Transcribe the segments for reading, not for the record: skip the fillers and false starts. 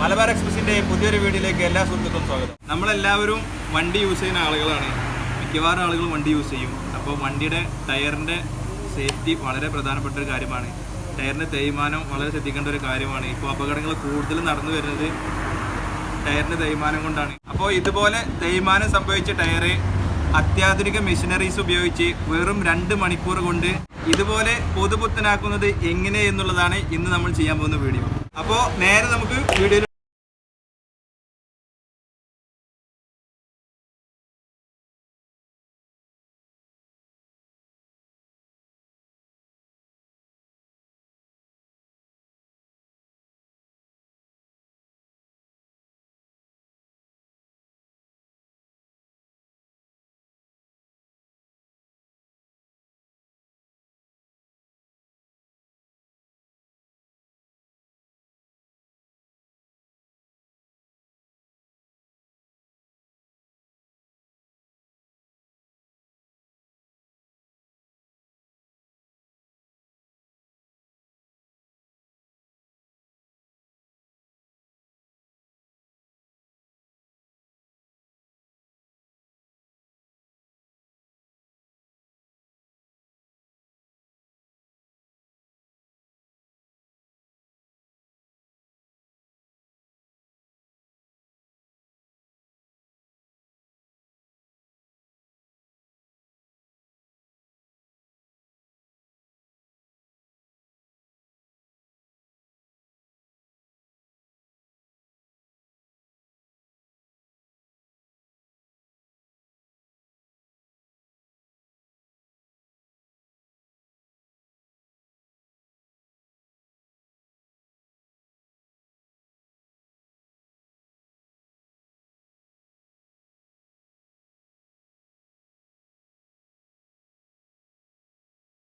മലബാർ എക്സ്പ്രസിന്റെ പുതിയൊരു വീഡിയോയിലേക്ക് എല്ലാ സുഹൃത്തുക്കളും സ്വാഗതം. നമ്മളെല്ലാവരും വണ്ടി യൂസ് ചെയ്യുന്ന ആളുകളാണ്. മിക്കവാറും ആളുകൾ വണ്ടി യൂസ് ചെയ്യും. അപ്പോൾ വണ്ടിയുടെ ടയറിൻ്റെ സേഫ്റ്റി വളരെ പ്രധാനപ്പെട്ട ഒരു കാര്യമാണ്. ടയറിൻ്റെ തേയ്മാനം വളരെ ശ്രദ്ധിക്കേണ്ട ഒരു കാര്യമാണ്. ഇപ്പോൾ അപകടങ്ങൾ കൂടുതൽ നടന്നു വരുന്നത് ടയറിൻ്റെ തേയ്മാനം കൊണ്ടാണ്. അപ്പോൾ ഇതുപോലെ തേയ്മാനം സംഭവിച്ച ടയറ് അത്യാധുനിക മെഷീനറീസ് ഉപയോഗിച്ച് വെറും 2 മണിക്കൂർ കൊണ്ട് ഇതുപോലെ പുതുപുത്തനാക്കുന്നത് എങ്ങനെ എന്നുള്ളതാണ് ഇന്ന് നമ്മൾ ചെയ്യാൻ പോകുന്ന വീഡിയോ. അപ്പോൾ നേരെ നമുക്ക് വീഡിയോയിൽ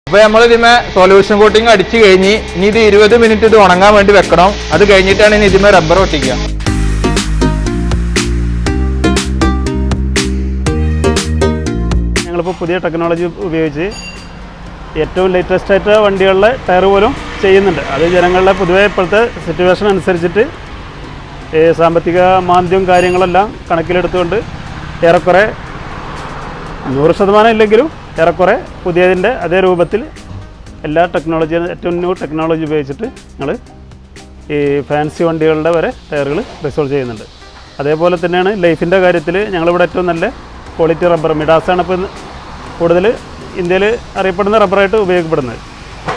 അപ്പോൾ നമ്മൾ ഇതിമേ സൊല്യൂഷൻ കോട്ടിങ് അടിച്ചു കഴിഞ്ഞ് ഇനി ഇത് 20 മിനിറ്റ് ഇത് ഉണങ്ങാൻ വേണ്ടി വെക്കണം. അത് കഴിഞ്ഞിട്ടാണ് ഇനി ഇതിമേ റബ്ബർ ഒട്ടിക്കുക. ഞങ്ങളിപ്പോൾ പുതിയ ടെക്നോളജി ഉപയോഗിച്ച് ഏറ്റവും ലേറ്റസ്റ്റ് ആയിട്ട് വണ്ടികളിലെ ടയർ പോലും ചെയ്യുന്നുണ്ട്. അത് ജനങ്ങളുടെ പൊതുവെ ഇപ്പോഴത്തെ സിറ്റുവേഷൻ അനുസരിച്ചിട്ട് സാമ്പത്തിക മാന്ദ്യവും കാര്യങ്ങളെല്ലാം കണക്കിലെടുത്തുകൊണ്ട് ഏറെക്കുറെ 100% ഇല്ലെങ്കിലും ഏറെക്കുറെ പുതിയതിൻ്റെ അതേ രൂപത്തിൽ എല്ലാ ടെക്നോളജിയും ഏറ്റവും ന്യൂ ടെക്നോളജി ഉപയോഗിച്ചിട്ട് ഞങ്ങൾ ഈ ഫാൻസി വണ്ടികളുടെ വരെ ടയറുകൾ റിസോൾവ് ചെയ്യുന്നുണ്ട്. അതേപോലെ തന്നെയാണ് ലൈഫിൻ്റെ കാര്യത്തിൽ ഞങ്ങളിവിടെ ഏറ്റവും നല്ല ക്വാളിറ്റി റബ്ബർ മിഡാസാണ് ഇപ്പോൾ കൂടുതൽ ഇന്ത്യയിൽ അറിയപ്പെടുന്ന റബ്ബറായിട്ട് ഉപയോഗപ്പെടുന്നത്.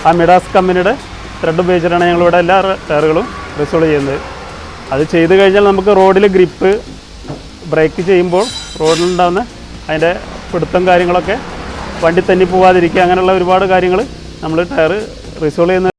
ആ മിഡാസ് കമ്പനിയുടെ ത്രെഡ് ഉപയോഗിച്ചിട്ടാണ് ഞങ്ങളിവിടെ എല്ലാ ടയറുകളും റിസോൾവ് ചെയ്യുന്നത്. അത് ചെയ്ത് കഴിഞ്ഞാൽ നമുക്ക് റോഡിൽ ഗ്രിപ്പ് ബ്രേക്ക് ചെയ്യുമ്പോൾ റോഡിലുണ്ടാകുന്ന അതിൻ്റെ പിടുത്തം കാര്യങ്ങളൊക്കെ വണ്ടി തന്നെ പോകാതിരിക്കുക, അങ്ങനെയുള്ള ഒരുപാട് കാര്യങ്ങൾ നമ്മൾ ടയർ റിസോൾവ് ചെയ്യുന്ന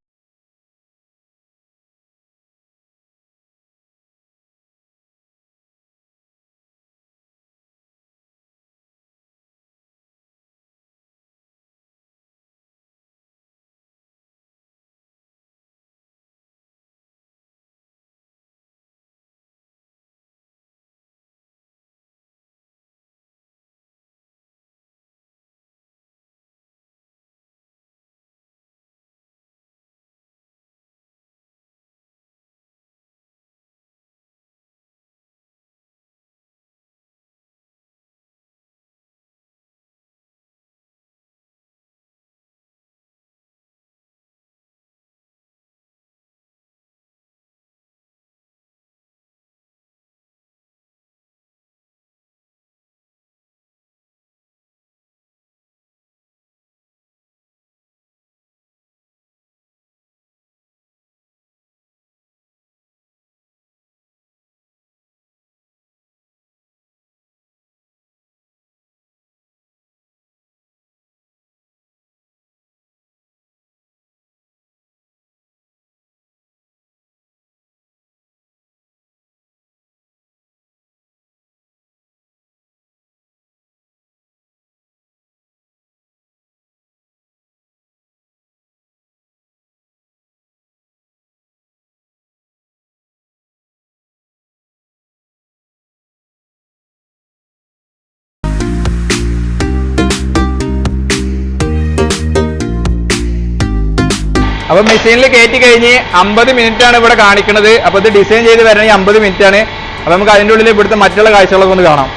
അപ്പോൾ മെഷീനിൽ കയറ്റി കഴിഞ്ഞ് 50 മിനിറ്റ് ആണ് ഇവിടെ കാണിക്കുന്നത്. അപ്പോൾ ഇത് ഡിസൈൻ ചെയ്ത് വരണമെങ്കിൽ 50 മിനിറ്റ് ആണ്. അപ്പോൾ നമുക്ക് അതിൻ്റെ ഉള്ളിൽ ഇവിടുത്തെ മറ്റുള്ള കാഴ്ചകളൊക്കെ ഒന്ന് കാണാം.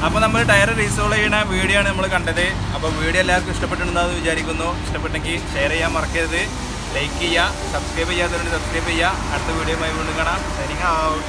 അപ്പോൾ നമ്മൾ ടയർ റീസോൾവ് ചെയ്യുന്ന വീഡിയോ ആണ് നമ്മൾ കണ്ടത്. അപ്പോൾ വീഡിയോ എല്ലാവർക്കും ഇഷ്ടപ്പെട്ടിട്ടുണ്ടെന്ന് വിചാരിക്കുന്നു. ഇഷ്ടപ്പെട്ടെങ്കിൽ ഷെയർ ചെയ്യാൻ മറക്കരുത്, ലൈക്ക് ചെയ്യുക, സബ്സ്ക്രൈബ് ചെയ്യാത്തവരുണ്ട് സബ്സ്ക്രൈബ് ചെയ്യുക. അടുത്ത വീഡിയോയുമായി വീണ്ടും കാണാം. Signing out.